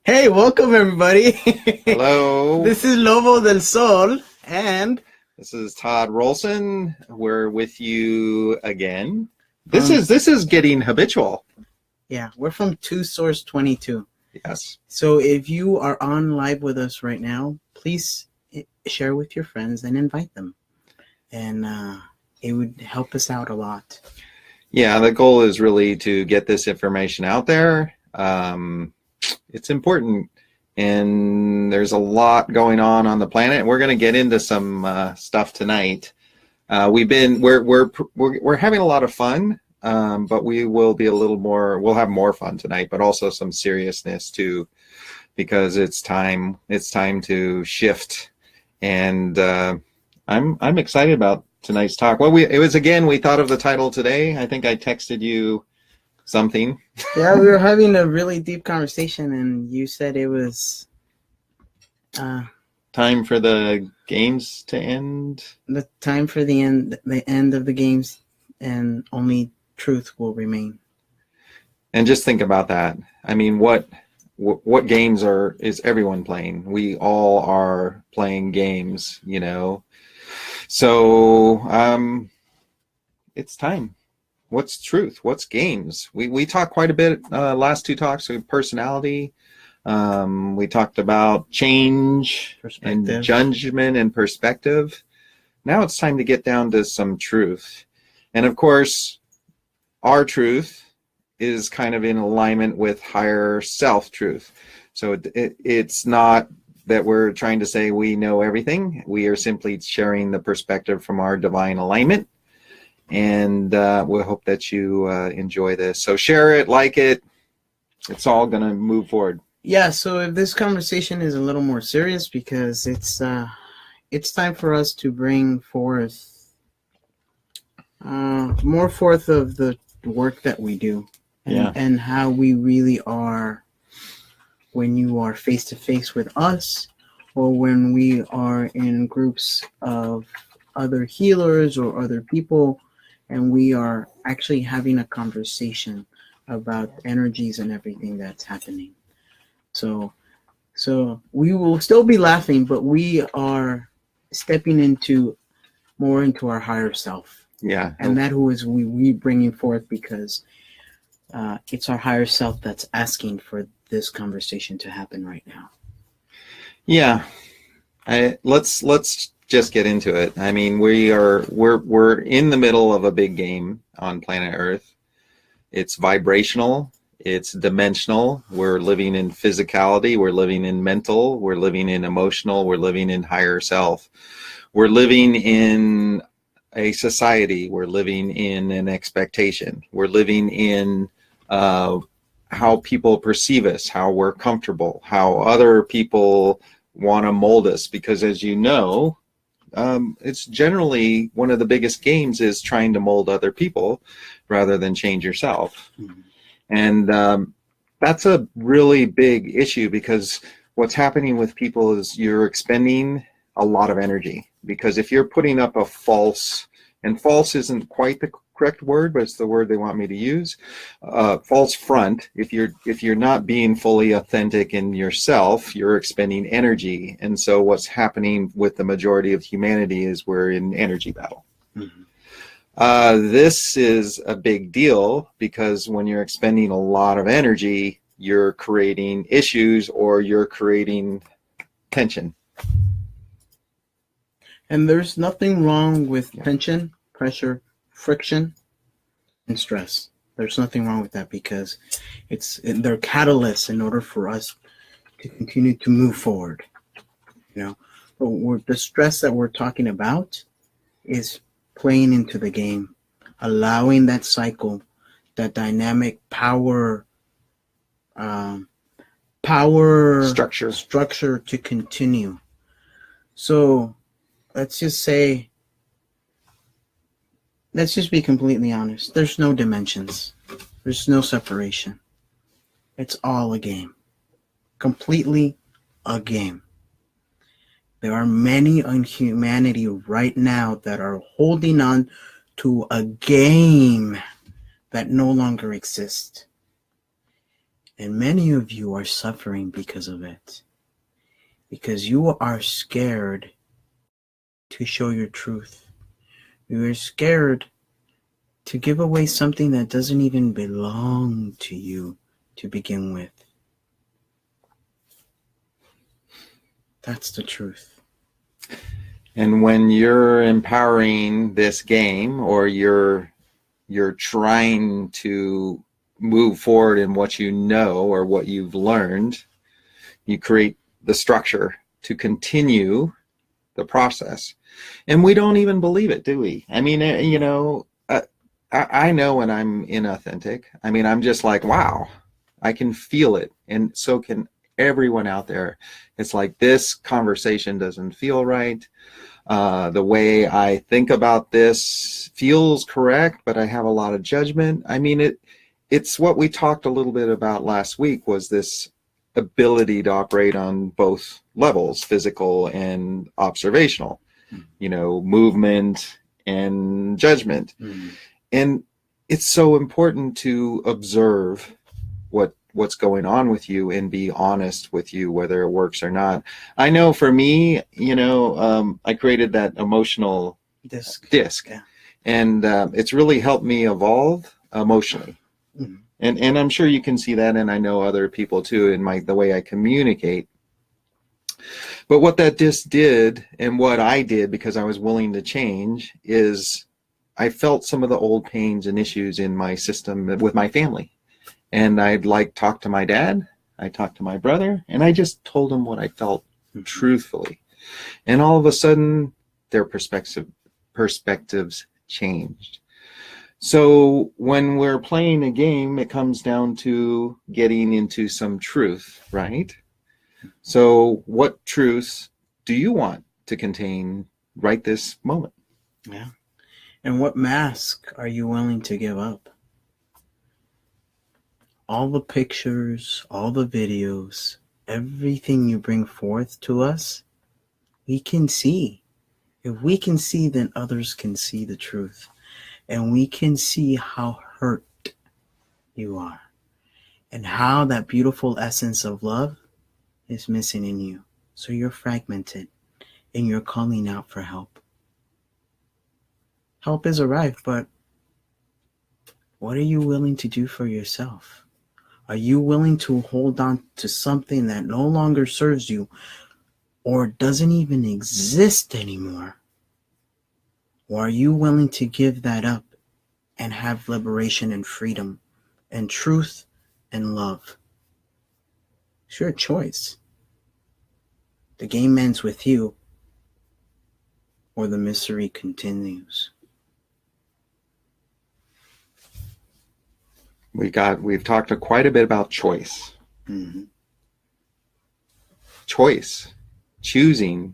Hey, welcome everybody. Hello. This is Lobo del Sol, and This is Todd Rolson. We're with you again. This is getting habitual. yeah, we're from Two Source 22. Yes. So if you are on live with us right now, please share with your friends and invite them, and it would help us out a lot. Yeah, the goal is really to get this information out there. It's important, and there's a lot going on the planet. We're going to get into some stuff tonight. We're having a lot of fun, but we will be a little more. We'll have more fun tonight, but also some seriousness too, because it's time. It's time to shift, and I'm excited about tonight's talk. Well, we thought of the title today. I think I texted you something. Yeah, we were having a really deep conversation, and you said it was time for the games to end. The time for the end of the games, and only truth will remain. And just think about that. I mean, what games is everyone playing? We all are playing games, you know. So it's time. What's truth? What's games? We talked quite a bit last two talks with personality. We talked about change and judgment and perspective. Now it's time to get down to some truth. And of course, our truth is kind of in alignment with higher self truth. So it's not that we're trying to say we know everything. We are simply sharing the perspective from our divine alignment. And we hope that you enjoy this. So share it, like it. It's all going to move forward. Yeah, so if this conversation is a little more serious, because it's time for us to bring forth more forth of the work that we do, and how we really are when you are face to face with us, or when we are in groups of other healers or other people, and we are actually having a conversation about energies and everything that's happening. So we will still be laughing, but we are stepping into our higher self. Yeah. And that who is we bringing forth, because it's our higher self that's asking for this conversation to happen right now. Yeah. Let's just get into it. I mean, we're in the middle of a big game on planet Earth. It's vibrational. It's dimensional. We're living in physicality. We're living in mental. We're living in emotional. We're living in higher self. We're living in a society. We're living in an expectation. We're living in how people perceive us, how we're comfortable, how other people want to mold us. Because as you know, it's generally one of the biggest games is trying to mold other people rather than change yourself. Mm-hmm. And that's a really big issue, because what's happening with people is you're expending a lot of energy. Because if you're putting up a false, and false isn't quite the correct word, but it's the word they want me to use, false front, if you're not being fully authentic in yourself, you're expending energy. And so what's happening with the majority of humanity is we're in energy battle. Mm-hmm. This is a big deal, because when you're expending a lot of energy, you're creating issues, or you're creating tension. And there's nothing wrong with tension, pressure, friction, and stress. There's nothing wrong with that, because they're catalysts in order for us to continue to move forward. You know, but the stress that we're talking about is playing into the game, allowing that cycle, that dynamic power structure to continue. So let's just be completely honest. There's no dimensions. There's no separation. It's all a game. Completely a game. There are many in humanity right now that are holding on to a game that no longer exists. And many of you are suffering because of it. Because you are scared to show your truth. You are scared to give away something that doesn't even belong to you to begin with. That's the truth. And when you're empowering this game, or you're trying to move forward in what you know or what you've learned, you create the structure to continue the process. And we don't even believe it, do we? I mean, I know when I'm inauthentic. I mean, I'm just like, wow, I can feel it. And so can everyone out there. It's like, this conversation doesn't feel right. The way I think about this feels correct, but I have a lot of judgment. I mean, it's what we talked a little bit about last week, was this ability to operate on both levels, physical and observational, movement and judgment. And it's so important to observe what's going on with you and be honest with you, whether it works or not. I know for me, I created that emotional disc. Yeah. And it's really helped me evolve emotionally. Mm-hmm. And I'm sure you can see that, and I know other people too, in the way I communicate. But what that disc did, and what I did because I was willing to change, is I felt some of the old pains and issues in my system with my family. And I'd talk to my dad, I talked to my brother, and I just told them what I felt truthfully. And all of a sudden, their perspectives changed. So when we're playing a game, it comes down to getting into some truth, right? So what truths do you want to contain right this moment? Yeah. And what mask are you willing to give up? All the pictures, all the videos, everything you bring forth to us, we can see. If we can see, then others can see the truth. And we can see how hurt you are. And how that beautiful essence of love is missing in you. So you're fragmented. And you're calling out for help. Help has arrived, but what are you willing to do for yourself? Are you willing to hold on to something that no longer serves you or doesn't even exist anymore? Or are you willing to give that up and have liberation and freedom and truth and love? It's your choice. The game ends with you, or the misery continues. We've talked quite a bit about choice. Mm-hmm. Choice. Choosing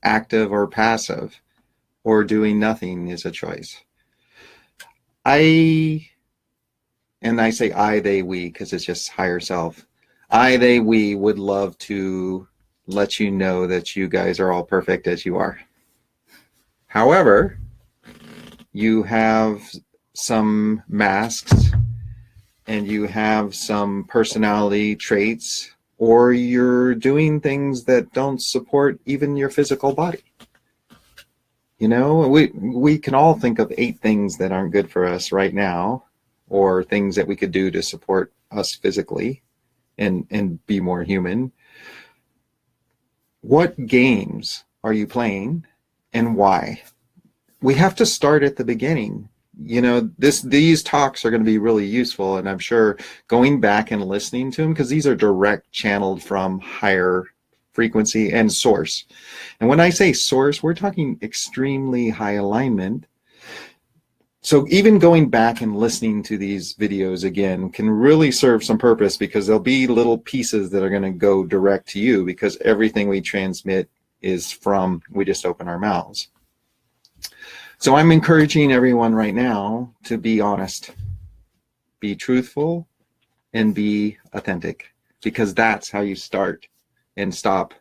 active or passive, or doing nothing, is a choice. I say I, they, we, because it's just higher self. I, they, we would love to let you know that you guys are all perfect as you are. However, you have some masks, and you have some personality traits, or you're doing things that don't support even your physical body. We can all think of 8 things that aren't good for us right now, or things that we could do to support us physically and be more human. What games are you playing, and why? We have to start at the beginning. These talks are going to be really useful, and I'm sure going back and listening to them, because these are direct channeled from higher frequency and source. And when I say source, we're talking extremely high alignment. So even going back and listening to these videos again can really serve some purpose, because there'll be little pieces that are going to go direct to you, because everything we transmit is from, we just open our mouths. So I'm encouraging everyone right now to be honest, be truthful, and be authentic, because that's how you start and stop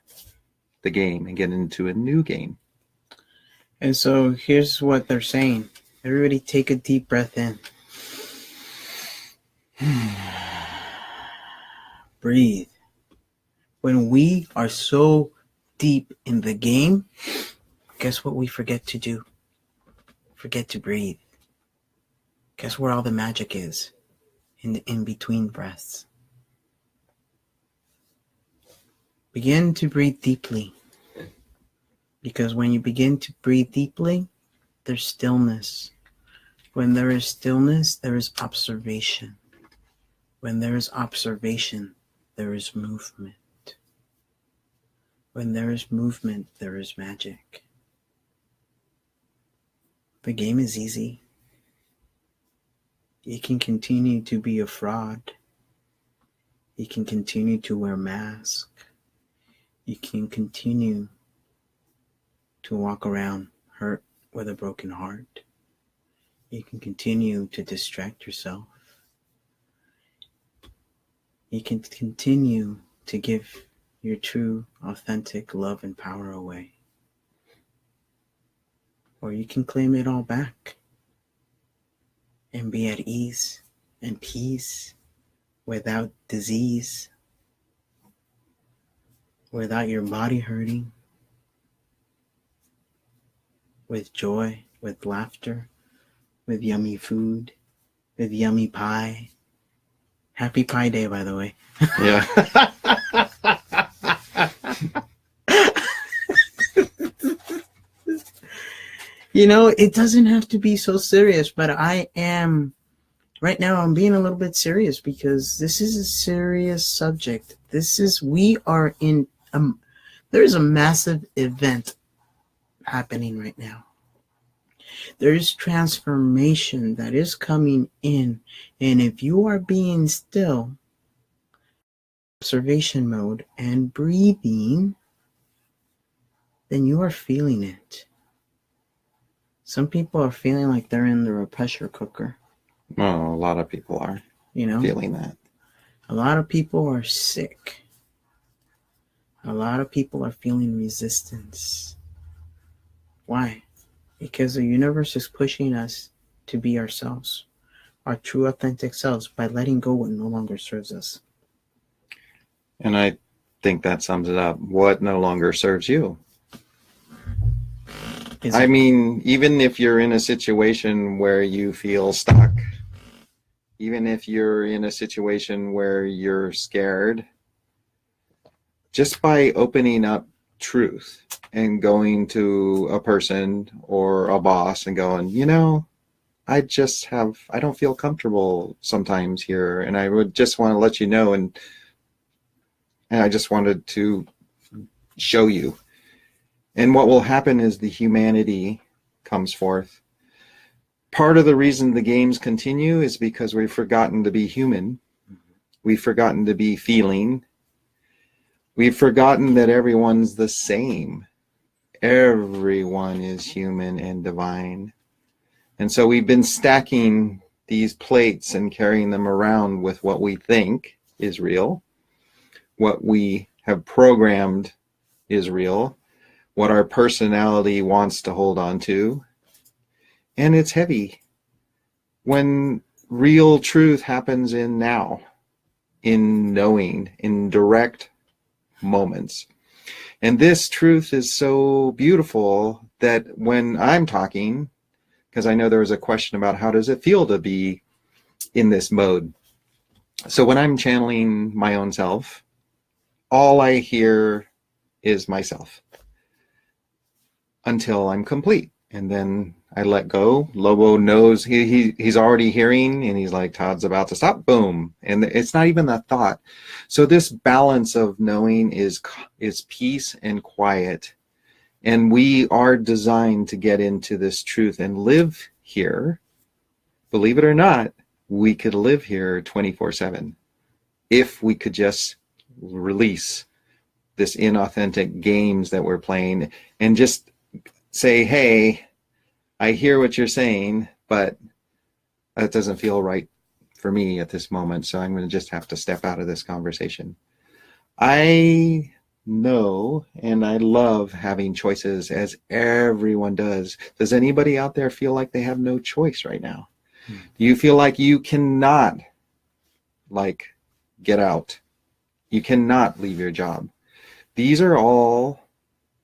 the game and get into a new game. And so here's what they're saying. Everybody take a deep breath in. breathe. When we are so deep in the game, guess what we forget to do? Forget to breathe. Guess where all the magic is? In the in-between breaths. Begin to breathe deeply. Because when you begin to breathe deeply, there's stillness. When there is stillness, there is observation. When there is observation, there is movement. When there is movement, there is magic. The game is easy. You can continue to be a fraud. You can continue to wear masks. You can continue to walk around hurt with a broken heart. You can continue to distract yourself. You can continue to give your true, authentic love and power away. Or you can claim it all back and be at ease and peace without disease, without your body hurting, with joy, with laughter, with yummy food, with yummy pie. Happy Pie Day, by the way. Yeah. You know, it doesn't have to be so serious, but right now I'm being a little bit serious because this is a serious subject. There's a massive event happening right now. There is transformation that is coming in, and if you are being still, observation mode, and breathing, then you are feeling it. Some people are feeling like they're in a pressure cooker. Oh, a lot of people are, feeling that. A lot of people are sick. A lot of people are feeling resistance. Why? Because the universe is pushing us to be ourselves, our true authentic selves, by letting go what no longer serves us. And I think that sums it up. What no longer serves you? I mean, even if you're in a situation where you feel stuck, even if you're in a situation where you're scared, just by opening up truth and going to a person or a boss and going, I don't feel comfortable sometimes here, and I would just want to let you know, and I just wanted to show you. And what will happen is the humanity comes forth. Part of the reason the games continue is because we've forgotten to be human. We've forgotten to be feeling. We've forgotten that everyone's the same. Everyone is human and divine. And so we've been stacking these plates and carrying them around with what we think is real, what we have programmed is real, what our personality wants to hold on to. And it's heavy. When real truth happens in now, in knowing, in direct moments. And this truth is so beautiful that when I'm talking, because I know there was a question about how does it feel to be in this mode. So when I'm channeling my own self, all I hear is myself until I'm complete. And then I let go. Lobo knows he's already hearing, and he's like, Todd's about to stop. Boom. And it's not even a thought. So this balance of knowing is peace and quiet. And we are designed to get into this truth and live here. Believe it or not, we could live here 24/7 if we could just release this inauthentic games that we're playing and just say, hey, I hear what you're saying, but that doesn't feel right for me at this moment, so I'm going to just have to step out of this conversation. I know and I love having choices, as everyone does. Does anybody out there feel like they have no choice right now? Do you feel like you cannot, get out You cannot leave your job. These are all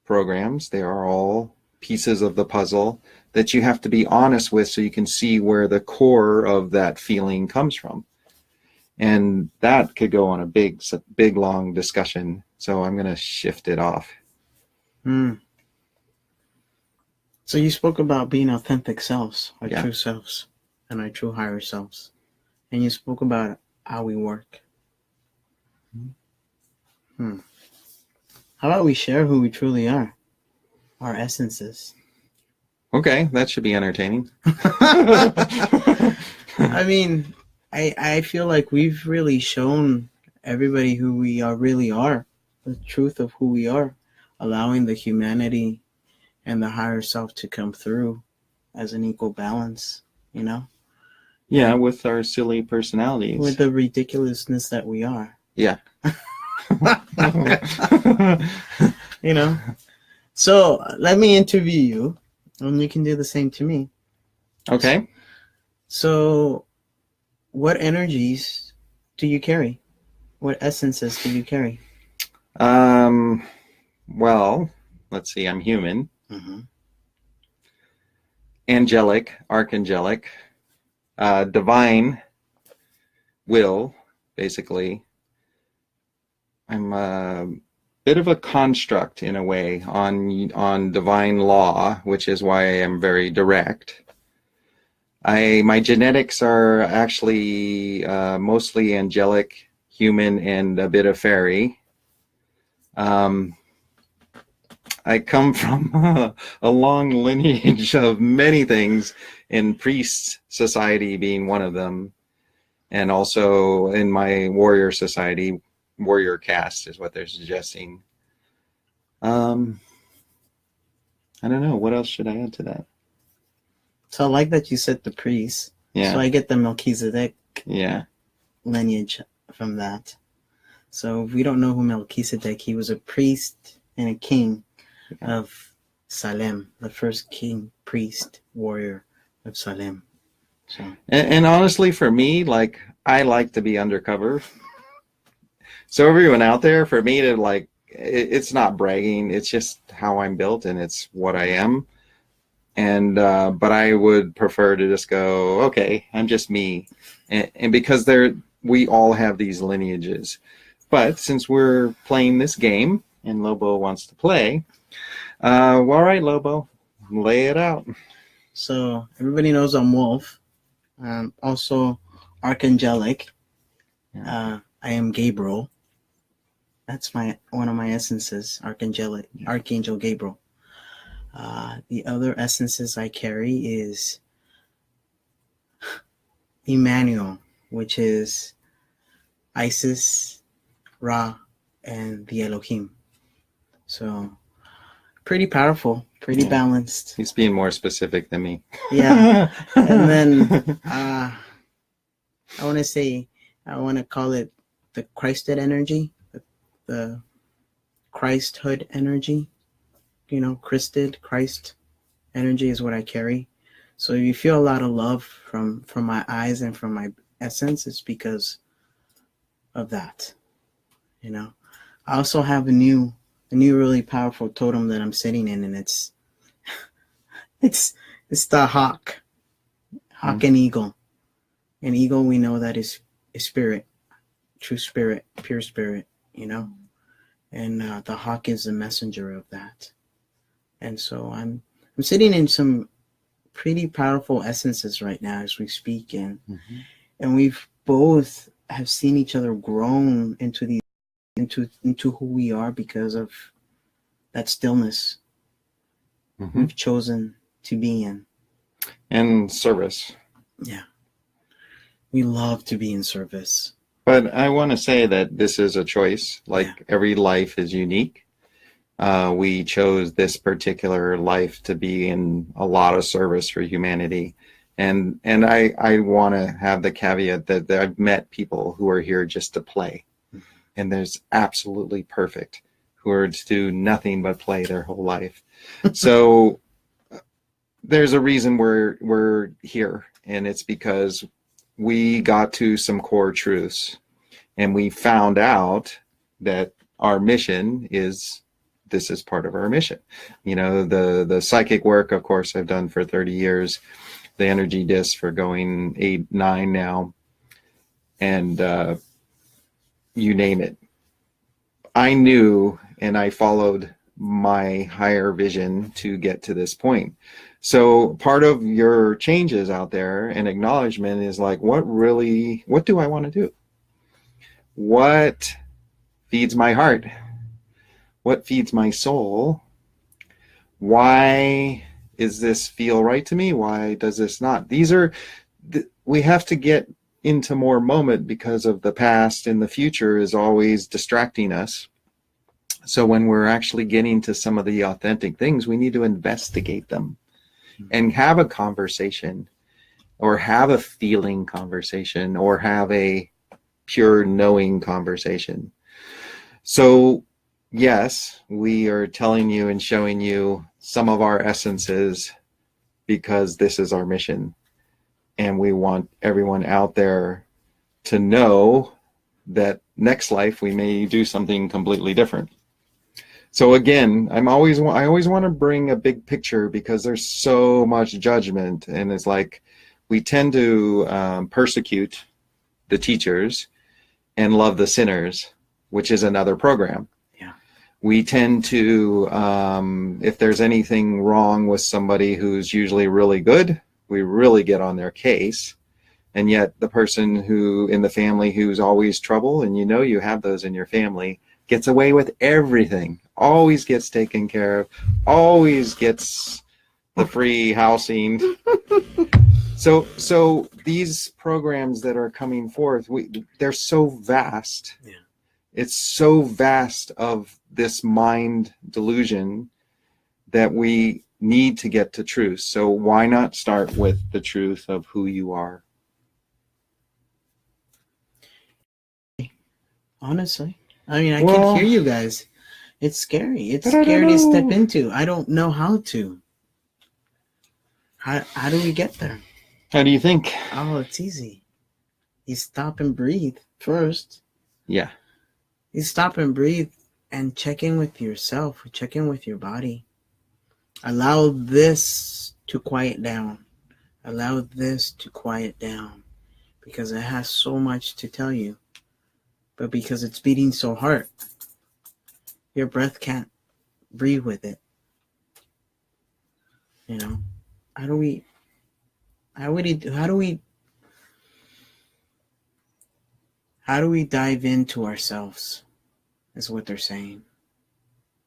programs. They are all pieces of the puzzle that you have to be honest with, so you can see where the core of that feeling comes from. And that could go on a big, long discussion. So I'm going to shift it off. So you spoke about being authentic selves, our true selves, and our true higher selves. And you spoke about how we work. How about we share who we truly are? Our essences. Okay, that should be entertaining. I mean, I feel like we've really shown everybody who we really are, the truth of who we are, allowing the humanity and the higher self to come through as an equal balance, you know? Yeah, with our silly personalities. With the ridiculousness that we are. Yeah. You know? So let me interview you, and you can do the same to me. Okay. So what energies do you carry? What essences do you carry? Well, let's see. I'm human. Angelic, archangelic, divine will, basically. I'm a bit of a construct in a way on divine law, which is why I am very direct. My genetics are actually mostly angelic, human, and a bit of fairy. I come from a long lineage of many things, in priest society being one of them, and also in my warrior society, warrior caste is what they're suggesting. I don't know. What else should I add to that? So I like that you said the priest. Yeah. So I get the Melchizedek lineage from that. So if we don't know who Melchizedek, he was a priest and a king of Salem, the first king, priest, warrior of Salem. So. And honestly, for me, like, I like to be undercover. So everyone out there, for me to like, it's not bragging. It's just how I'm built, and it's what I am. And but I would prefer to just go, okay, I'm just me, and because we all have these lineages. But since we're playing this game, and Lobo wants to play, all right, Lobo, lay it out. So everybody knows I'm Wolf. Also archangelic. I am Gabriel. That's one of my essences, Archangel Gabriel. The other essences I carry is Emmanuel, which is Isis, Ra, and the Elohim. So pretty powerful, pretty balanced. He's being more specific than me. Yeah. And then I want to call it the Christed energy, the Christhood energy. You know, Christ energy is what I carry. So if you feel a lot of love from my eyes and from my essence, it's because of that. You know, I also have a new really powerful totem that I'm sitting in, and it's the hawk and eagle. An eagle, we know that is spirit, true spirit, pure spirit. You know, and the hawk is the messenger of that. And so I'm sitting in some pretty powerful essences right now as we speak, and we've both have seen each other grown into who we are because of that stillness we've chosen to be in. And service. Yeah. We love to be in service. But I want to say that this is a choice. Like every life is unique. We chose this particular life to be in a lot of service for humanity. And I want to have the caveat that I've met people who are here just to play. And there's absolutely perfect who are to do nothing but play their whole life. So there's a reason we're here. And it's because we got to some core truths. And we found out that our mission is, this is part of our mission. You know, the psychic work, of course, I've done for 30 years, the energy discs for going 8, 9 now, and you name it. I knew and I followed my higher vision to get to this point. So part of your changes out there and acknowledgement is like, what do I want to do? What feeds my heart? What feeds my soul? Why is this feel right to me? Why does this not? We have to get into more moment because of the past, and the future is always distracting us. So when we're actually getting to some of the authentic things, we need to investigate them and have a conversation, or have a feeling conversation, or have a pure knowing conversation. So yes, we are telling you and showing you some of our essences because this is our mission. And we want everyone out there to know that next life we may do something completely different. So again, I always want to bring a big picture, because there's so much judgment, and it's like we tend to persecute the teachers and love the sinners, which is another program. Yeah. We tend to, if there's anything wrong with somebody who's usually really good, we really get on their case. And yet the person who in the family who's always trouble, and you know you have those in your family, gets away with everything, always gets taken care of, always gets the free housing. So these programs that are coming forth, they're so vast. Yeah. It's so vast of this mind delusion that we need to get to truth. So why not start with the truth of who you are? Honestly, I mean, I can hear you guys. It's scary. It's scary to step into. I don't know how to. How do we get there? How do you think? Oh, it's easy. You stop and breathe first. Yeah. You stop and breathe and check in with yourself. Check in with your body. Allow this to quiet down. Allow this to quiet down, because it has so much to tell you. But because it's beating so hard, your breath can't breathe with it. You know, how do we dive into ourselves, is what they're saying.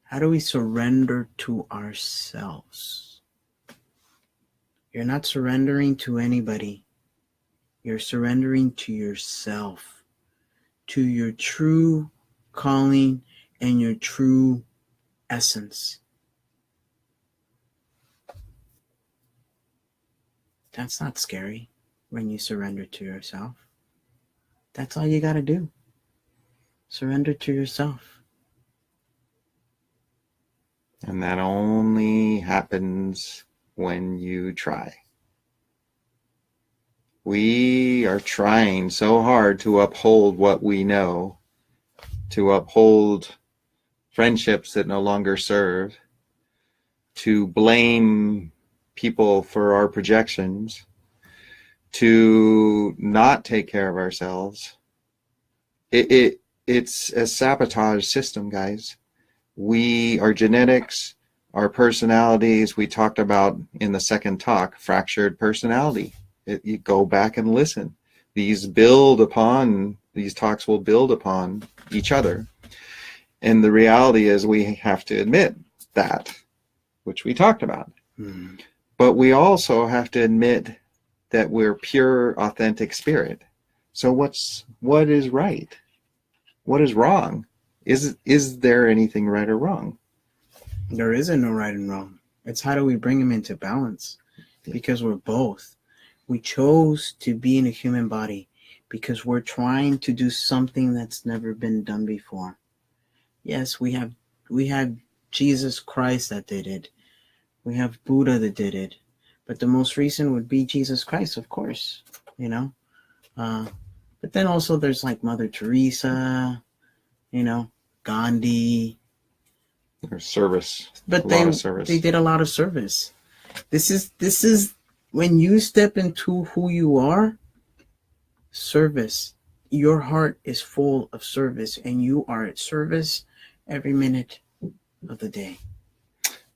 How do we surrender to ourselves? You're not surrendering to anybody. You're surrendering to yourself, to your true calling and your true essence. That's not scary when you surrender to yourself. That's all you got to do. Surrender to yourself. And that only happens when you try. We are trying so hard to uphold what we know, to uphold friendships that no longer serve, to blame people for our projections, to not take care of ourselves. It's a sabotage system, guys. Our genetics, our personalities, we talked about in the second talk, fractured personality. You go back and listen. These talks will build upon each other. And the reality is we have to admit that, which we talked about. Mm. But we also have to admit that we're pure, authentic spirit. So what is right? What is wrong? Is there anything right or wrong? There isn't no right and wrong. It's how do we bring them into balance? Because we're both. We chose to be in a human body because we're trying to do something that's never been done before. Yes, we have Jesus Christ that did it. We have Buddha that did it. But the most recent would be Jesus Christ, of course, you know. But then also there's like Mother Teresa, you know. Gandhi. Or service. But they did a lot of service. This is when you step into who you are, service. Your heart is full of service, and you are at service every minute of the day.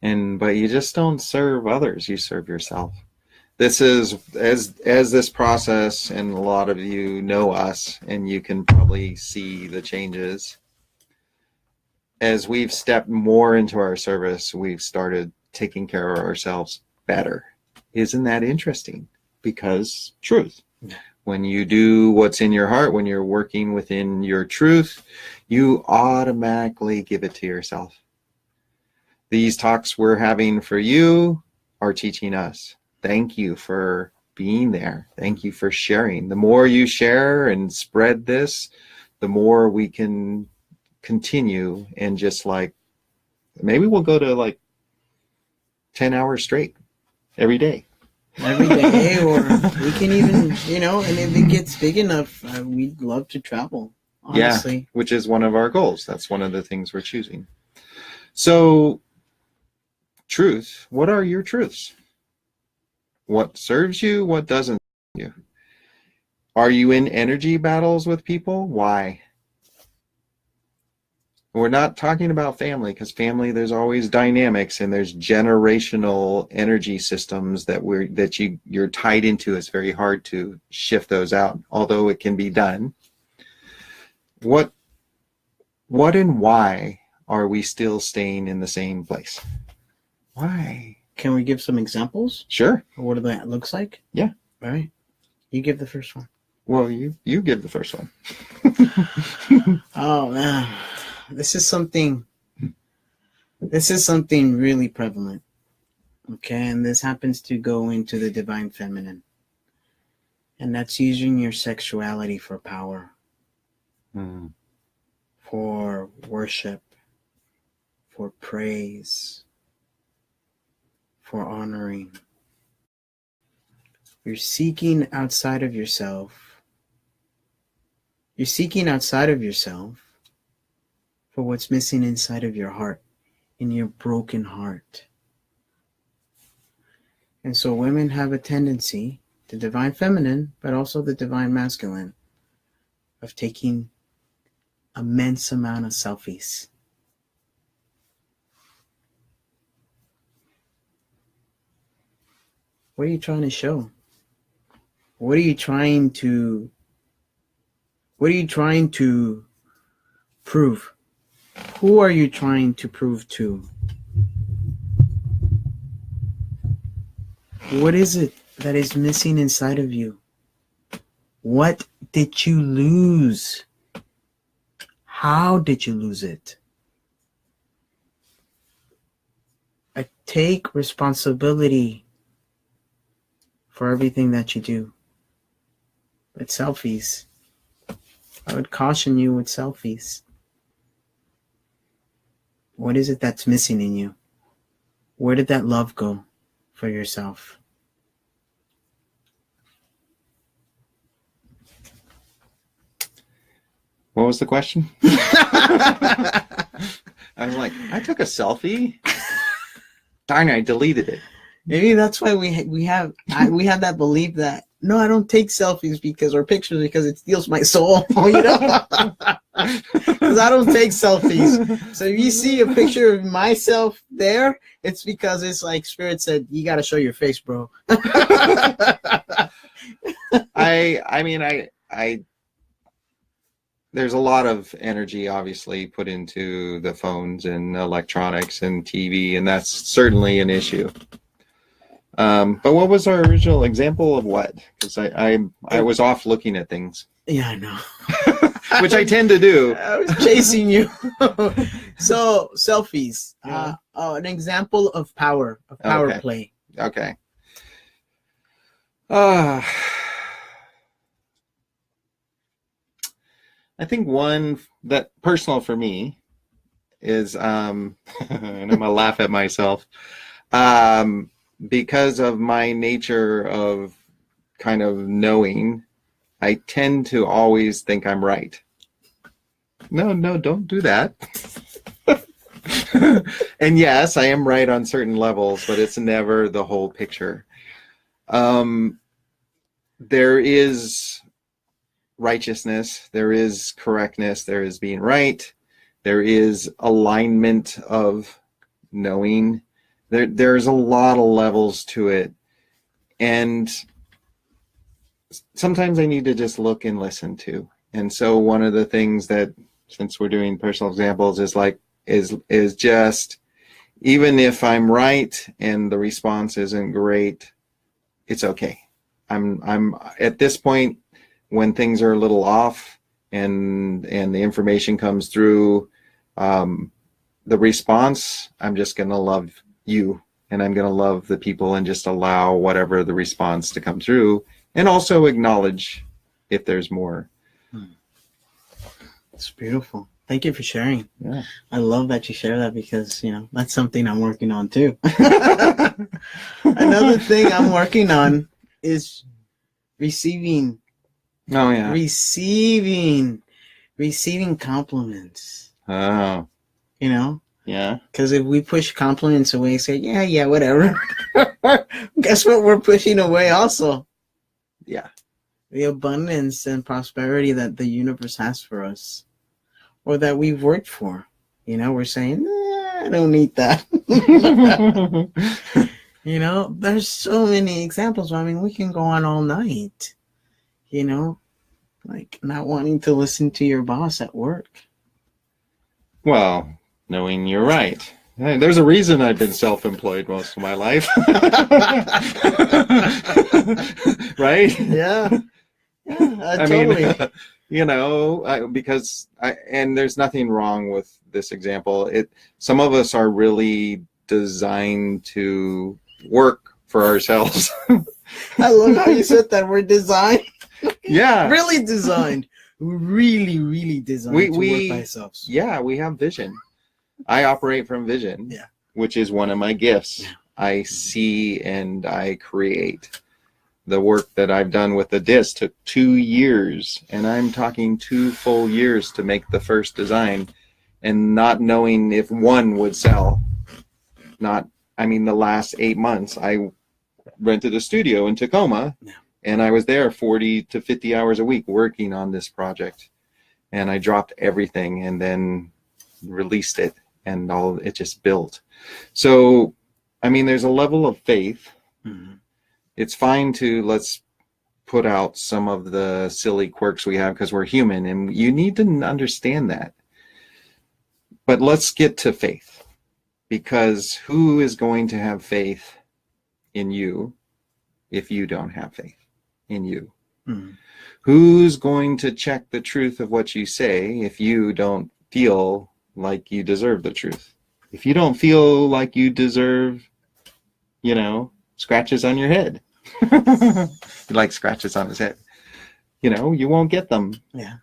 But you just don't serve others, you serve yourself. This is as this process, and a lot of you know us, and you can probably see the changes. As we've stepped more into our service, we've started taking care of ourselves better. Isn't that interesting? Because truth. When you do what's in your heart, when you're working within your truth, you automatically give it to yourself. These talks we're having for you are teaching us. Thank you for being there. Thank you for sharing. The more you share and spread this, the more we can continue, and just like, maybe we'll go to like 10 hours straight every day. Every day, or we can even, and if it gets big enough, we'd love to travel, honestly. Yeah, which is one of our goals. That's one of the things we're choosing. So, truth, what are your truths? What serves you? What doesn't serve you? Are you in energy battles with people? Why? We're not talking about family, because family, there's always dynamics, and there's generational energy systems that you're tied into. It's very hard to shift those out, although it can be done. What and why are we still staying in the same place? Why? Can we give some examples? Sure. Or what that looks like? Yeah. All right. You give the first one. Well, you give the first one. Oh, man. This is something really prevalent. Okay, and this happens to go into the divine feminine. And that's using your sexuality for power, for worship, for praise, for honoring. You're seeking outside of yourself. You're seeking outside of yourself for what's missing inside of your heart, in your broken heart. And so women have a tendency, the divine feminine, but also the divine masculine, of taking immense amount of selfies. What are you trying to show? What are you trying to prove? Who are you trying to prove to? What is it that is missing inside of you? What did you lose? How did you lose it? Take responsibility for everything that you do. But selfies, I would caution you with selfies. What is it that's missing in you? Where did that love go for yourself? What was the question? I was like, I took a selfie. Darn it, I deleted it. Maybe that's why we have that belief that no, I don't take selfies or pictures because it steals my soul. Because I don't take selfies. So if you see a picture of myself there, it's because it's like Spirit said, you got to show your face, bro. I there's a lot of energy obviously put into the phones and electronics and TV, and that's certainly an issue. But what was our original example of what? Because I was off looking at things. Yeah, I know. Which I tend to do. I was chasing you. So selfies. Yeah. An example of power Okay. Play. Okay. I think one that personal for me is, and I'm gonna laugh at myself, because of my nature of kind of knowing, I tend to always think I'm right. no, don't do that. And yes, I am right on certain levels, but it's never the whole picture. There is righteousness, there is correctness, there is being right, there is alignment of knowing. There's a lot of levels to it. And sometimes I need to just look and listen to. And so one of the things that, since we're doing personal examples, is just, even if I'm right and the response isn't great, it's okay. I'm at this point, when things are a little off and the information comes through, the response, I'm just going to love you, and I'm going to love the people, and just allow whatever the response to come through, and also acknowledge if there's more. It's beautiful. Thank you for sharing. Yeah. I love that you share that, because, that's something I'm working on too. Another thing I'm working on is receiving. Oh, yeah. Receiving compliments. Oh. Yeah. Because if we push compliments away and say, yeah, whatever, guess what we're pushing away also? Yeah. The abundance and prosperity that the universe has for us, or that we've worked for. We're saying, I don't need that. There's so many examples. I mean, we can go on all night, like not wanting to listen to your boss at work. Well, knowing you're right. Hey, there's a reason I've been self-employed most of my life. Right? Yeah. Totally. Because and there's nothing wrong with this example. Some of us are really designed to work for ourselves. I love how you said that. We're designed. Yeah. Really designed. Really, really designed to work by ourselves. Yeah, we have vision. I operate from vision, which is one of my gifts. Yeah. I see and I create. The work that I've done with the disc took 2 years, and I'm talking 2 full years to make the first design, and not knowing if one would sell. The last 8 months, I rented a studio in Tacoma, and I was there 40 to 50 hours a week working on this project, and I dropped everything and then released it, and it just built. So, there's a level of faith. Mm-hmm. It's fine to let's put out some of the silly quirks we have, because we're human, and you need to understand that. But let's get to faith, because who is going to have faith in you if you don't have faith in you? Mm-hmm. Who's going to check the truth of what you say if you don't feel like you deserve the truth? If you don't feel like you deserve, scratches on your head. Like scratches on his head, you won't get them. Yeah.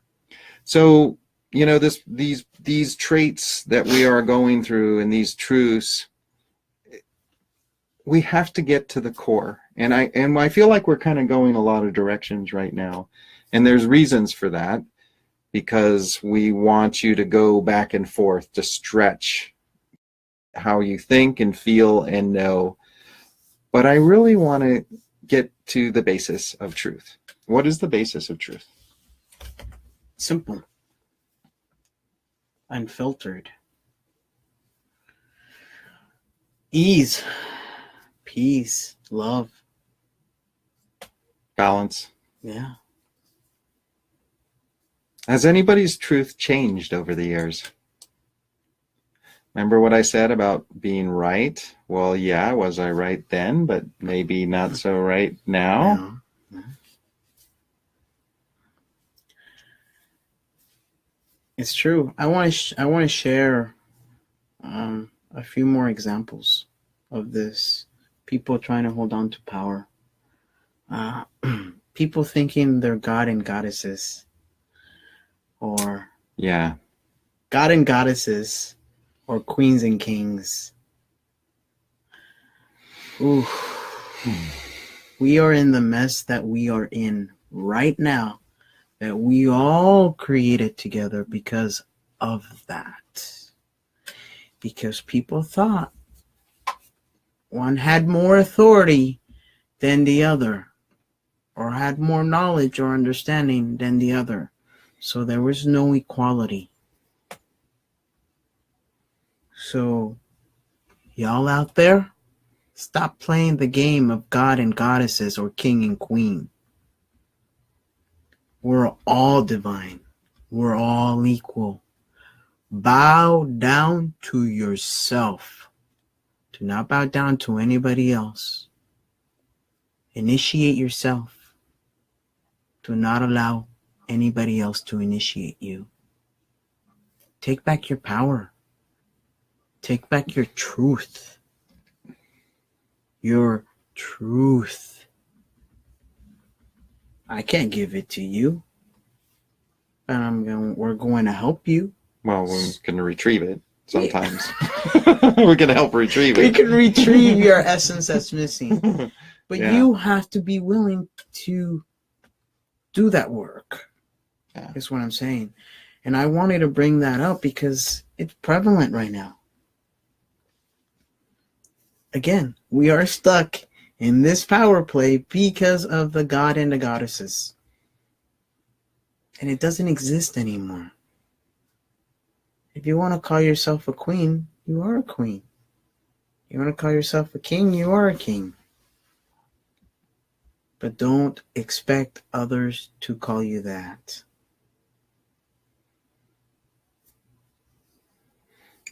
So these traits that we are going through, and these truths, we have to get to the core. And I feel like we're kind of going a lot of directions right now, and there's reasons for that, because we want you to go back and forth to stretch how you think and feel and know. But I really want to get to the basis of truth. What is the basis of truth? Simple. Unfiltered. Ease. Peace. Love. Balance. Yeah. Has anybody's truth changed over the years? Remember what I said about being right? Well, yeah, was I right then, but maybe not so right now? Yeah. It's true. I want to share a few more examples of this. People trying to hold on to power. People thinking they're God and goddesses. Or God and goddesses. Or queens and kings. Ooh. We are in the mess that we are in right now, that we all created together, because of that. Because people thought one had more authority than the other, or had more knowledge or understanding than the other. So there was no equality. So, y'all out there, stop playing the game of God and goddesses or king and queen. We're all divine. We're all equal. Bow down to yourself. Do not bow down to anybody else. Initiate yourself. Do not allow anybody else to initiate you. Take back your power. Take back your truth. Your truth. I can't give it to you. But we're going to help you. Well, we're going to retrieve it sometimes. We're going to help retrieve it. We can retrieve your essence that's missing. But you have to be willing to do that work. Yeah. That's what I'm saying. And I wanted to bring that up because it's prevalent right now. Again, we are stuck in this power play because of the god and the goddesses. And it doesn't exist anymore. If you want to call yourself a queen, you are a queen. You want to call yourself a king, you are a king. But don't expect others to call you that.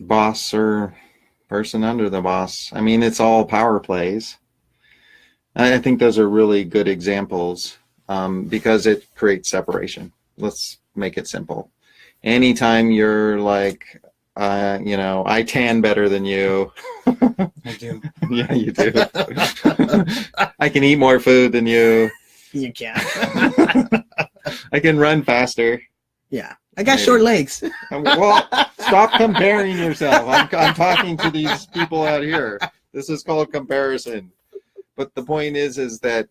Boss or person under the boss. I mean, it's all power plays. I think those are really good examples because it creates separation. Let's make it simple. Anytime you're like, I tan better than you. I do. Yeah, you do. I can eat more food than you. You can. I can run faster. Yeah. I got short legs. Well, stop comparing yourself. I'm talking to these people out here. This is called comparison. But the point is that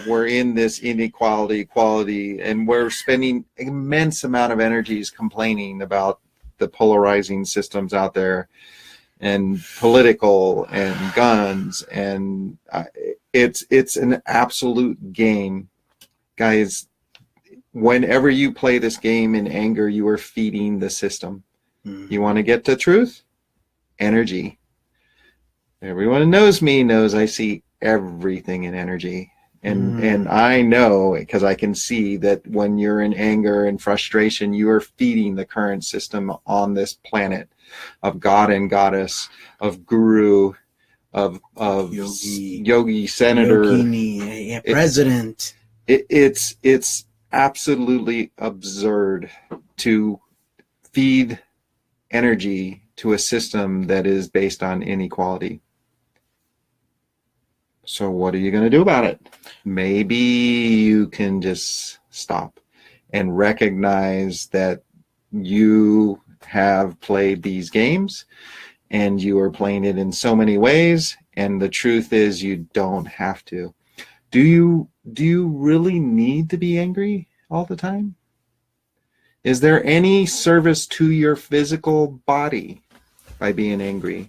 we're in this inequality, equality, and we're spending immense amount of energies complaining about the polarizing systems out there and political and guns. And it's an absolute game. Guys, whenever you play this game in anger, you are feeding the system. You want to get to truth? Energy. Everyone who knows me knows I see everything in energy. And I know, because I can see that when you're in anger and frustration, you are feeding the current system on this planet of God and goddess, of guru, of yogi, senator, Yogini, president. It's absolutely absurd to feed energy to a system that is based on inequality. So what are you going to do about it? Maybe you can just stop and recognize that you have played these games and you are playing it in so many ways. And the truth is you don't have to. Do you really need to be angry all the time? Is there any service to your physical body by being angry?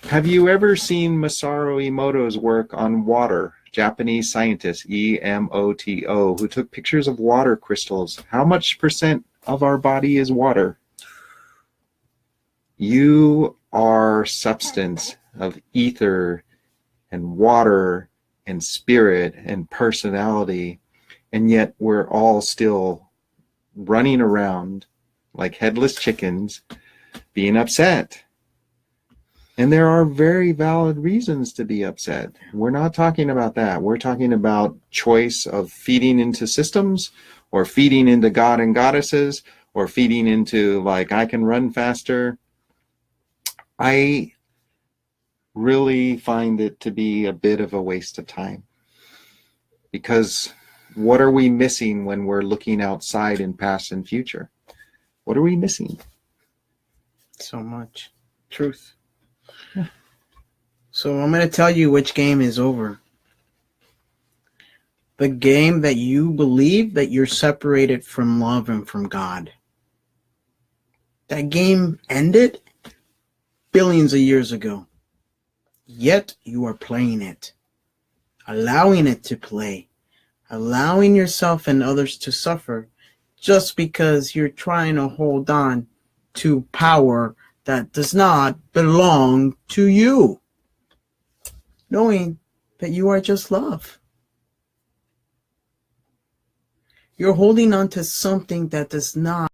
Have you ever seen Masaru Emoto's work on water? Japanese scientist, Emoto, who took pictures of water crystals. How much % of our body is water? You are substance of ether and water and spirit and personality, and yet we're all still running around like headless chickens being upset. And there are very valid reasons to be upset. We're not talking about that. We're talking about choice of feeding into systems or feeding into God and goddesses or feeding into like, I can run faster. I really find it to be a bit of a waste of time, because what are we missing when we're looking outside in past and future? What are we missing? So much truth. Yeah. So I'm going to tell you which game is over. The game that you believe that you're separated from love and from God. That game ended billions of years ago. Yet you are playing it, allowing it to play, allowing yourself and others to suffer just because you're trying to hold on to power that does not belong to you, knowing that you are just love. You're holding on to something that does not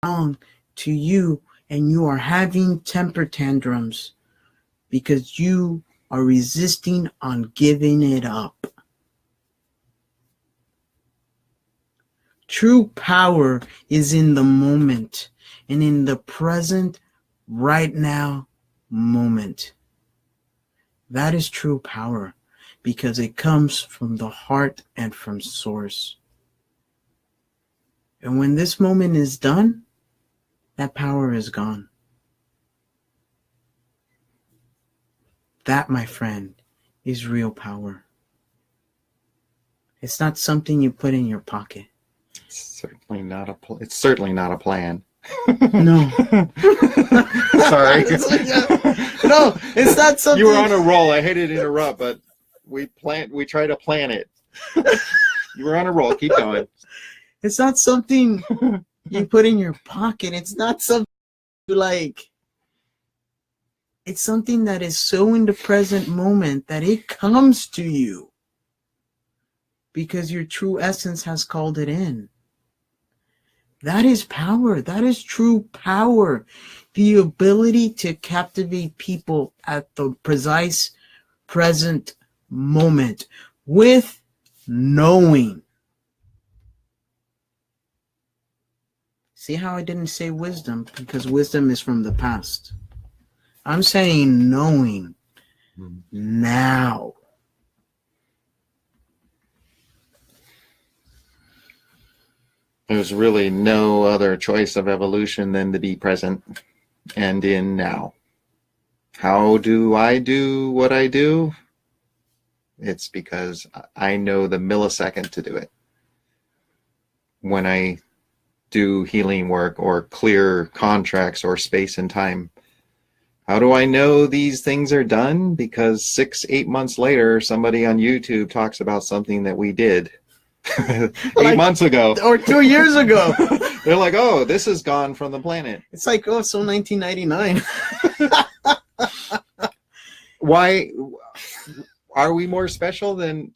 belong to you, and you are having temper tantrums because you are resisting on giving it up. True power is in the moment and in the present, right now moment. That is true power because it comes from the heart and from source. And when this moment is done, that power is gone. That, my friend, is real power. It's not something you put in your pocket. It's certainly not a. It's certainly not a plan. No. Sorry. No, it's not something. You were on a roll. I hated to interrupt, but we try to plan it. You were on a roll. Keep going. It's not something you put in your pocket. It's not something like. It's something that is so in the present moment that it comes to you because your true essence has called it in. That is power. That is true power. The ability to captivate people at the precise present moment with knowing. See how I didn't say wisdom? Because wisdom is from the past. I'm saying knowing now. There's really no other choice of evolution than to be present and in now. How do I do what I do? It's because I know the millisecond to do it. When I do healing work or clear contracts or space and time, how do I know these things are done? Because 6-8 months later, somebody on YouTube talks about something that we did 8 months ago. Or 2 years ago. They're like, oh, this is gone from the planet. It's like, oh, so 1999. Why? Are we more special than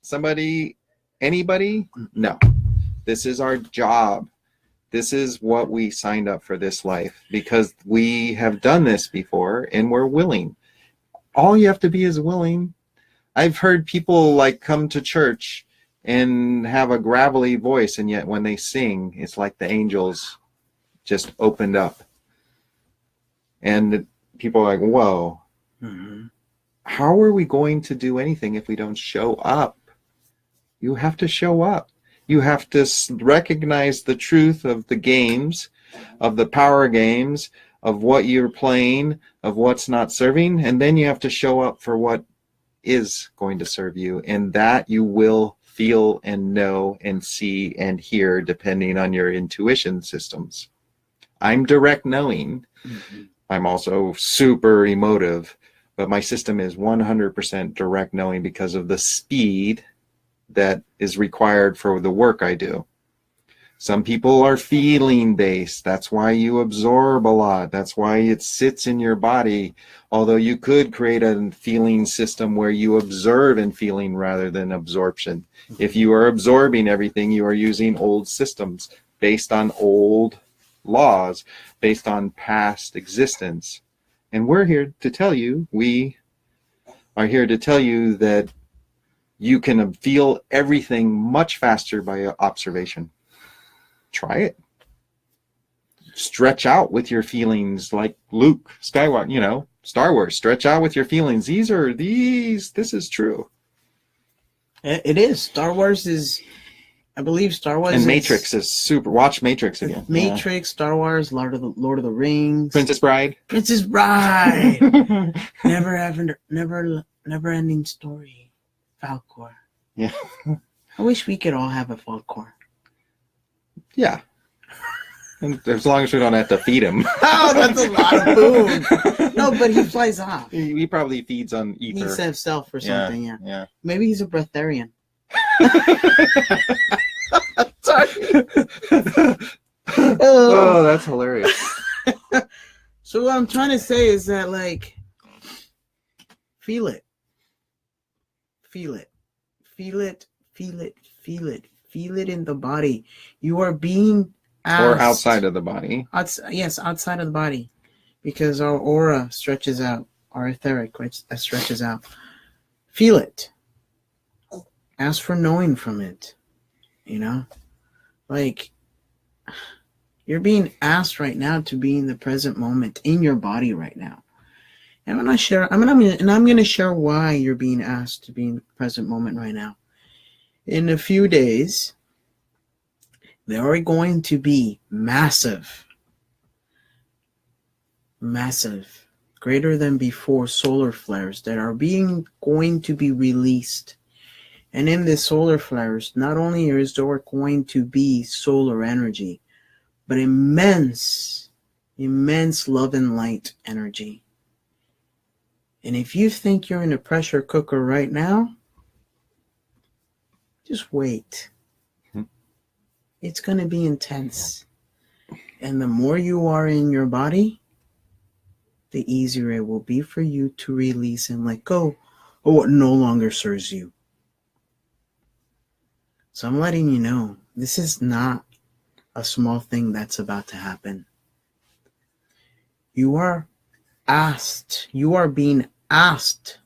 anybody? No. This is our job. This is what we signed up for this life because we have done this before and we're willing. All you have to be is willing. I've heard people like come to church and have a gravelly voice, and yet when they sing, it's like the angels just opened up. And people are like, whoa, how are we going to do anything if we don't show up? You have to show up. You have to recognize the truth of the games, of the power games, of what you're playing, of what's not serving, and then you have to show up for what is going to serve you, and that you will feel and know and see and hear depending on your intuition systems. I'm direct knowing. I'm also super emotive, but my system is 100% direct knowing because of the speed that is required for the work I do. Some people are feeling based. That's why you absorb a lot. That's why it sits in your body. Although you could create a feeling system where you observe and feeling rather than absorption. If you are absorbing everything, you are using old systems based on old laws, based on past existence. And we're here to tell you, we are here to tell you that you can feel everything much faster by observation. Try it. Stretch out with your feelings like Luke Skywalker, Star Wars. Stretch out with your feelings. This is true. It is. Star Wars is, I believe Star Wars and Matrix is super. Watch Matrix again. Matrix, yeah. Star Wars, Lord of the Rings. Princess Bride. Never ending story. Falcor. Yeah. I wish we could all have a Falcor. Yeah. As long as we don't have to feed him. Oh, that's a lot of food. No, but he flies off. He probably feeds on ether. He said self or something, yeah. Yeah. Maybe he's a breatharian. Sorry. Oh, that's hilarious. So what I'm trying to say is that, like, feel it. Feel it. Feel it. Feel it. Feel it. Feel it in the body. You are being asked. Or outside of the body. Yes, outside of the body. Because our aura stretches out. Our etheric stretches out. Feel it. Ask for knowing from it. You know? Like, you're being asked right now to be in the present moment, in your body right now. And I'm going to share why you're being asked to be in the present moment right now. In a few days, there are going to be massive, greater than before solar flares that are going to be released. And in the solar flares, not only is there going to be solar energy, but immense love and light energy. And if you think you're in a pressure cooker right now, just wait. It's going to be intense. And the more you are in your body, the easier it will be for you to release and let go of what no longer serves you. So I'm letting you know, this is not a small thing that's about to happen. You are being asked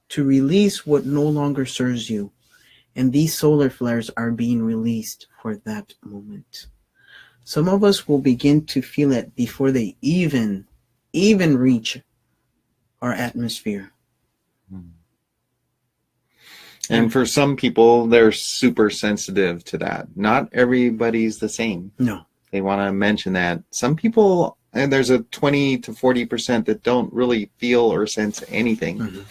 to release what no longer serves you. And these solar flares are being released for that moment. Some of us will begin to feel it before they even reach our atmosphere. And for some people, they're super sensitive to that. Not everybody's the same. No. They want to mention that. Some people, and there's a 20 to 40% that don't really feel or sense anything. Mm-hmm.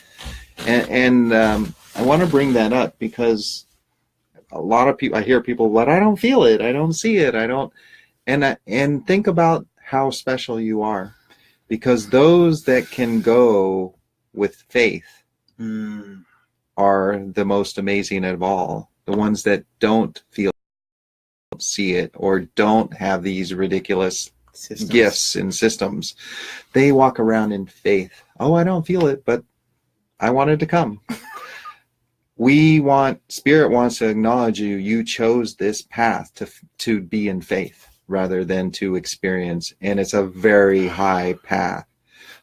And I want to bring that up because a lot of people, I hear people, but I don't feel it. I don't see it. I don't. And think about how special you are, because those that can go with faith are the most amazing of all. The ones that don't feel, see it, or don't have these ridiculous gifts and systems. They walk around in faith. Oh, I don't feel it, but I wanted to come. Spirit wants to acknowledge you. You chose this path to be in faith rather than to experience. And it's a very high path.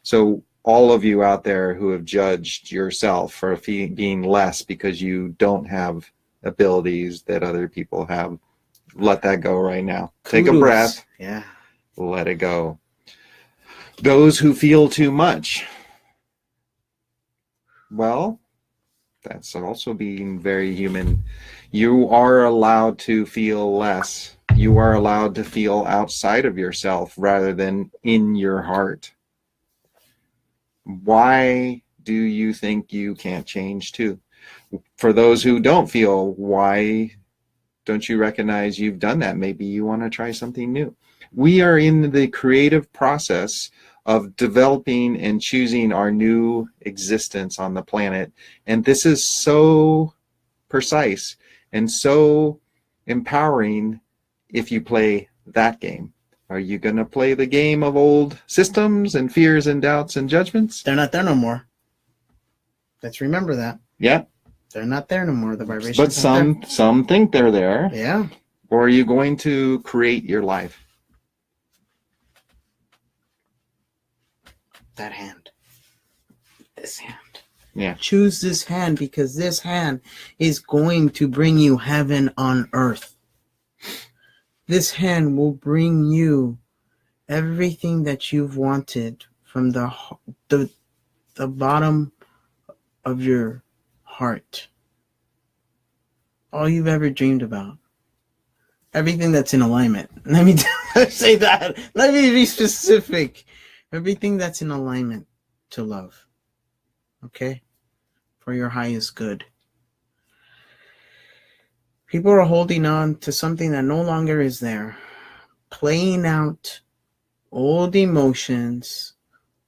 So all of you out there who have judged yourself for being less because you don't have abilities that other people have, let that go right now. Take a breath. Yeah. Let it go. Those who feel too much, well, that's also being very human. You are allowed to feel less. You are allowed to feel outside of yourself rather than in your heart. Why do you think you can't change too? For those who don't feel, why don't you recognize you've done that? Maybe you want to try something new. We are in the creative process of developing and choosing our new existence on the planet. And this is so precise and so empowering if you play that game. Are you going to play the game of old systems and fears and doubts and judgments? They're not there no more. Let's remember that. Yeah. They're not there no more. The vibrations. But some think they're there. Yeah. Or are you going to create your life? That hand. This hand. Yeah. Choose this hand, because this hand is going to bring you heaven on earth. This hand will bring you everything that you've wanted from the bottom of your heart. All you've ever dreamed about. Everything that's in alignment. Let me say that. Let me be specific. Everything that's in alignment to love. Okay? For your highest good. People are holding on to something that no longer is there. playing out old emotions,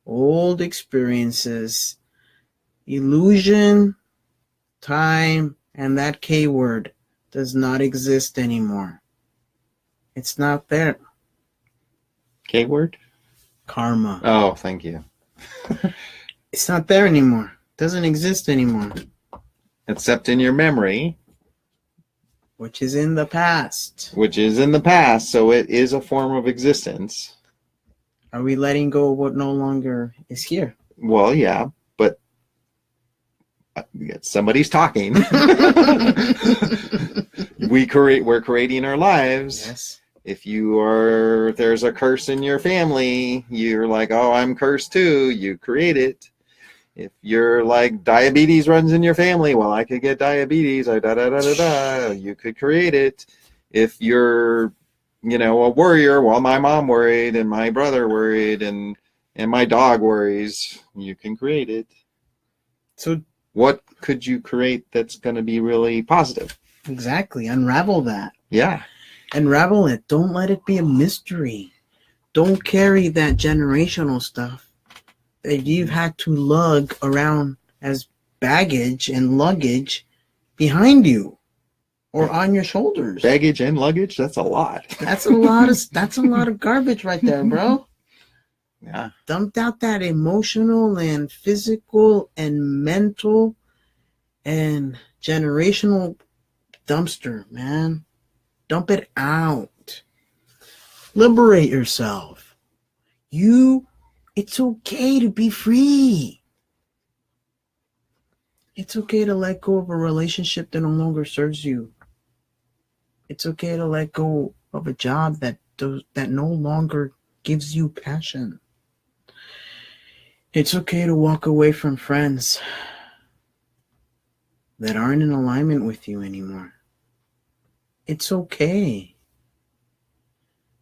old experiences, illusion, time, and that K word does not exist anymore. It's not there. K word? Karma. Oh, thank you. It's not there anymore. It doesn't exist anymore. Except in your memory. Which is in the past. Which is in the past, so it is a form of existence. Are we letting go of what no longer is here? Well, yeah, but somebody's talking. We're creating our lives. Yes. If there's a curse in your family, you're like, oh, I'm cursed too. You create it. If you're like, diabetes runs in your family, well, I could get diabetes. You could create it. If you're, a worrier, well, my mom worried and my brother worried and my dog worries, you can create it. So what could you create that's going to be really positive? Exactly. Unravel that. Yeah. Unravel it. Don't let it be a mystery. Don't carry that generational stuff that you've had to lug around as baggage and luggage behind you or on your shoulders. Baggage and luggage? That's a lot. That's a lot of garbage right there, bro. Yeah. Dumped out that emotional and physical and mental and generational dumpster, man. Dump it out. Liberate yourself. It's okay to be free. It's okay to let go of a relationship that no longer serves you. It's okay to let go of a job that no longer gives you passion. It's okay to walk away from friends that aren't in alignment with you anymore. It's okay.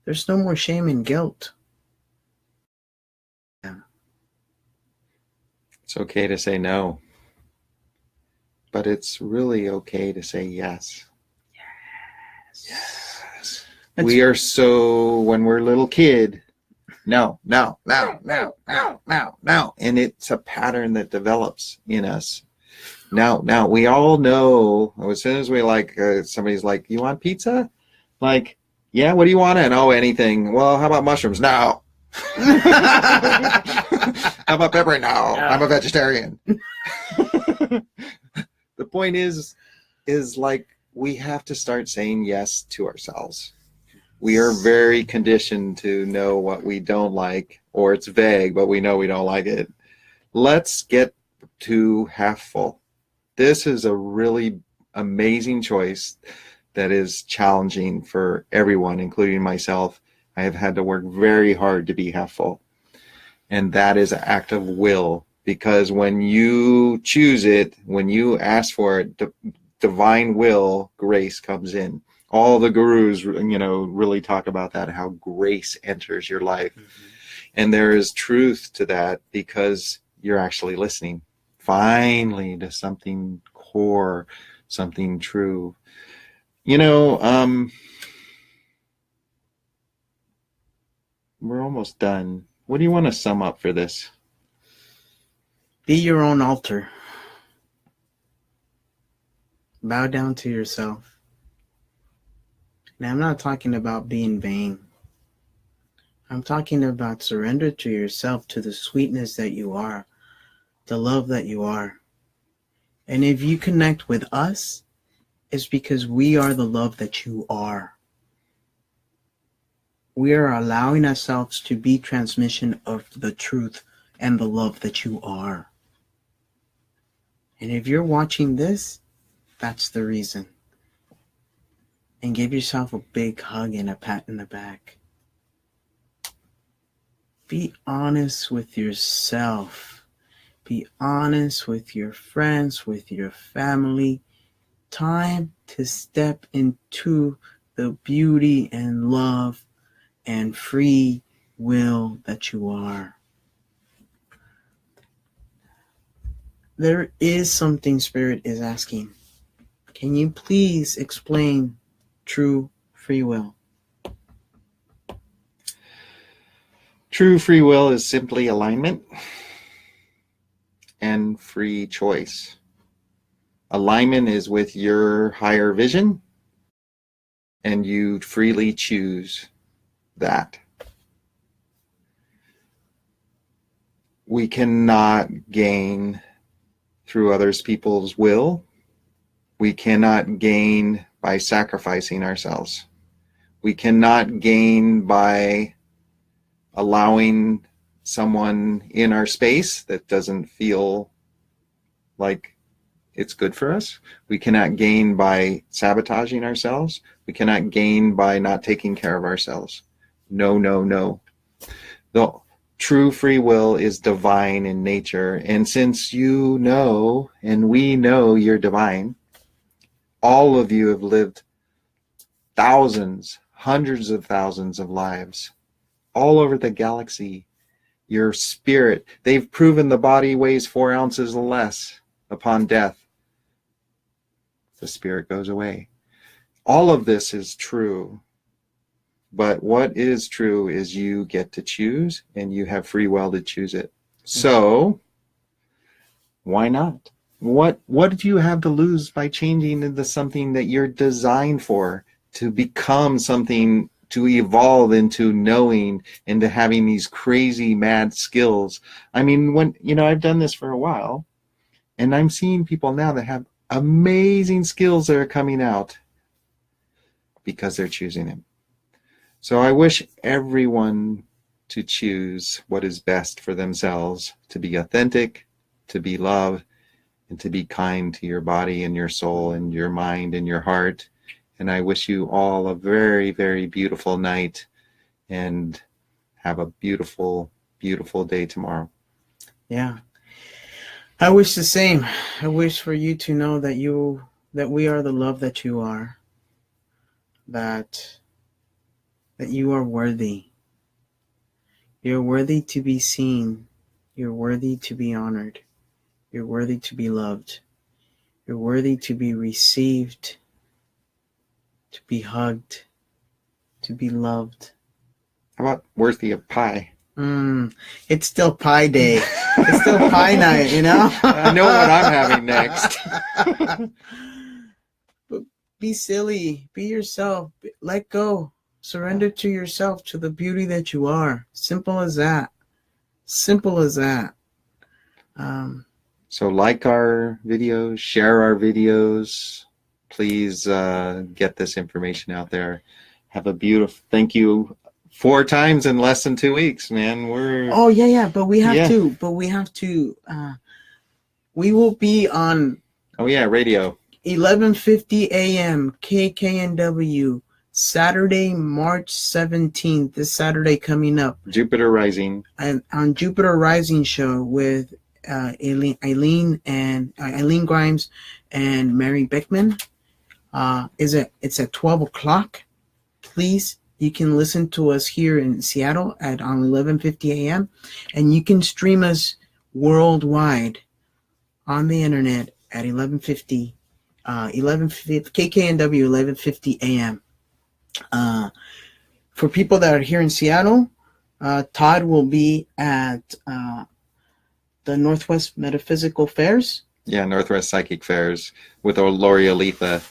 There's no more shame and guilt. Yeah. It's okay to say no. But it's really okay to say yes. Yes. We are so, when we're a little kid, no. And it's a pattern that develops in us. Now, we all know, as soon as we somebody's like, you want pizza? Like, yeah, what do you want? And anything. Well, how about mushrooms? No. How about pepper? No, I'm a vegetarian. The point is like, we have to start saying yes to ourselves. We are very conditioned to know what we don't like, or it's vague, but we know we don't like it. Let's get to half full. This is a really amazing choice that is challenging for everyone, including myself. I have had to work very hard to be half full. And that is an act of will, because when you choose it, when you ask for it, divine will, grace comes in. All the gurus, really talk about that, how grace enters your life. Mm-hmm. And there is truth to that, because you're actually listening finally to something core, something true. We're almost done. What do you want to sum up for this? Be your own altar. Bow down to yourself. Now, I'm not talking about being vain. I'm talking about surrender to yourself, to the sweetness that you are, the love that you are. And if you connect with us, it's because we are the love that you are. We are allowing ourselves to be transmission of the truth and the love that you are. And if you're watching this, that's the reason. And give yourself a big hug and a pat in the back. Be honest with yourself. Be honest with your friends, with your family. Time to step into the beauty and love and free will that you are. There is something Spirit is asking. Can you please explain true free will? True free will is simply alignment and free choice. Alignment is with your higher vision, and you freely choose that. We cannot gain through others people's will. We cannot gain by sacrificing ourselves. We cannot gain by allowing someone in our space that doesn't feel like it's good for us. We cannot gain by sabotaging ourselves. We cannot gain by not taking care of ourselves. No, no, no. The true free will is divine in nature. And since you know, and we know you're divine, all of you have lived thousands, hundreds of thousands of lives all over the galaxy. Your spirit, they've proven the body weighs 4 ounces less upon death. The spirit goes away. All of this is true. But what is true is you get to choose, and you have free will to choose it. So, why not? What do you have to lose by changing into something that you're designed for, to become something, to evolve into knowing, into having these crazy mad skills? I mean, when, I've done this for a while, and I'm seeing people now that have amazing skills that are coming out because they're choosing it. So I wish everyone to choose what is best for themselves, to be authentic, to be love, and to be kind to your body and your soul and your mind and your heart. And I wish you all a very, very beautiful night, and have a beautiful, beautiful day tomorrow. Yeah. I wish the same. I wish for you to know that we are the love that you are, that you are worthy. You're worthy to be seen. You're worthy to be honored. You're worthy to be loved. You're worthy to be received, to be hugged, to be loved. How about worthy of pie? It's still pie day. It's still pie night, I know what I'm having next. But be silly. Be yourself. Let go. Surrender to yourself, to the beauty that you are. Simple as that. Simple as that. So like our videos, share our videos. Please get this information out there. Have a beautiful, thank you 4 times in less than 2 weeks, man. Oh, yeah. But we have to, we will be on. Oh, yeah, radio. 11:50 a.m. KKNW. Saturday, March 17th, this Saturday coming up. Jupiter Rising. And on Jupiter Rising show with Eileen Grimes and Mary Beckman. It's at 12 o'clock. Please, you can listen to us here in Seattle on 11:50 a.m. and you can stream us worldwide on the internet at 11:50 KKNW 11:50 a.m. For people that are here in Seattle, Todd will be at the Northwest Metaphysical Fairs. Yeah, Northwest Psychic Fairs with Lori Aletha.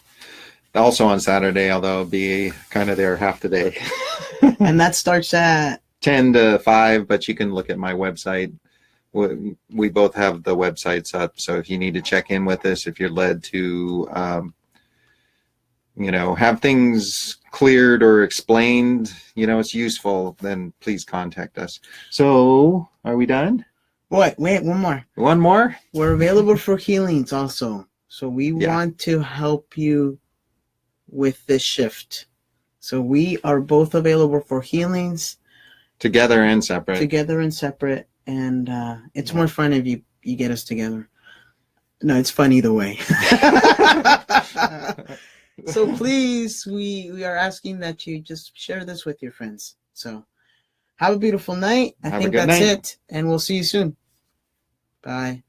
Also on Saturday, although I'll be kind of there half the day. And that starts at 10 to 5, but you can look at my website. We both have the websites up, so if you need to check in with us, if you're led to have things cleared or explained, it's useful, then please contact us. So, are we done? Wait, one more. One more? We're available for healings also. So we want to help you with this shift. So we are both available for healings. Together and separate. And it's more fun if you get us together. No, it's fun either way. So please, we are asking that you just share this with your friends. So have a beautiful night. I think that's it. And we'll see you soon. Bye.